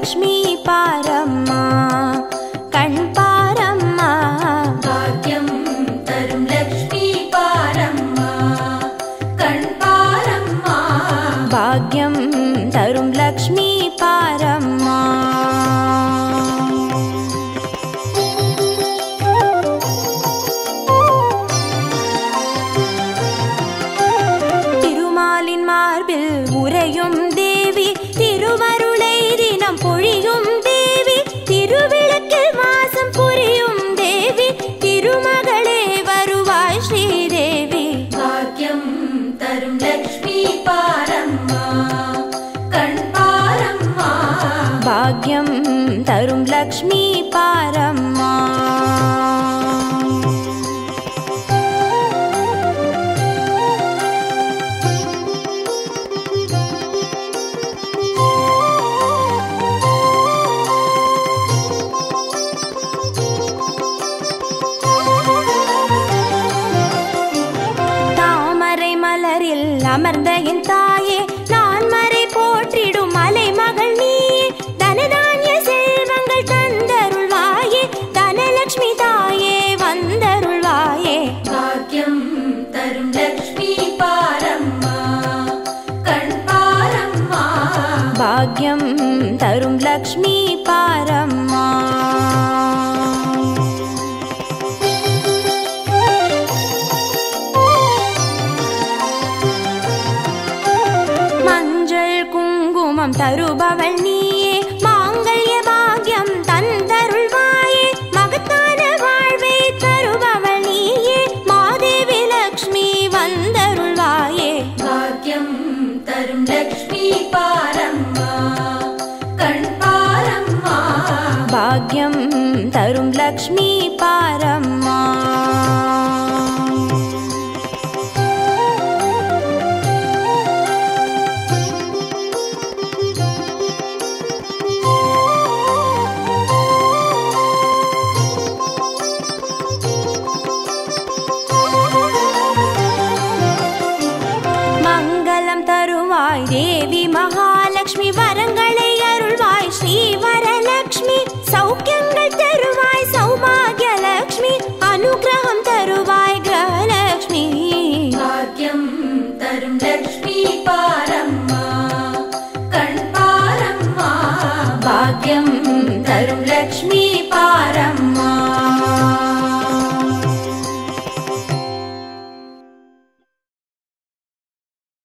लक्ष्मी पारम्मा कण् पारम्मा भाग्यं तरुं लक्ष्मी पारम्मा कण् पारम्मा भाग्यं तरुं लक्ष्मी पारम्मा तिरुमालिन् मार्बिल उरैयुम देवी तिरुवरुळै दिनं पोळियुम देवी तिरुविळक्किल मासं पुरियुम देवी तिरुमगळे वरुवाय श्रीदेवी भाग्यं तरुं लक्ष्मी पारम्मा कण् पारम्मा भाग्यं तरुं लक्ष्मी पारम्मा அமர்ந்த என் தாயே நான் மறை போற்றிடும் மலை மகள் நீயே தனதானிய செல்வங்கள் தந்தருள்வாயே தனலட்சுமி தாயே வந்தருள்வாயே भाग्यं तरुं लक्ष्मी पारम्मा कण् पारम्मा भाग्यं तरुं लक्ष्मी पारम्मा தருபவள் நீயே மாங்கல்ய பாக்யம் தந்தருள்வாயே மகத்தான வாழ்வை தருபவள் நீயே மாதேவி லக்ஷ்மி வந்தருள்வாயே भाग्यं तरुं लक्ष्मी पारम्मा कण् पारम्मा भाग्यं तरुं लक्ष्मी पारम्मा देवी महालक्ष्मी वरंगळे अरुள்வாய் श्री वरलक्ष्मी सौख्यंगल तरुवाय सौभाग्य लक्ष्मी अनुग्रहं तरुवाय ग्रहलक्ष्मी भाग्यं तरुं लक्ष्मी पारम्मा कण् पारम्मा भाग्यं तरुं लक्ष्मी पारम्मा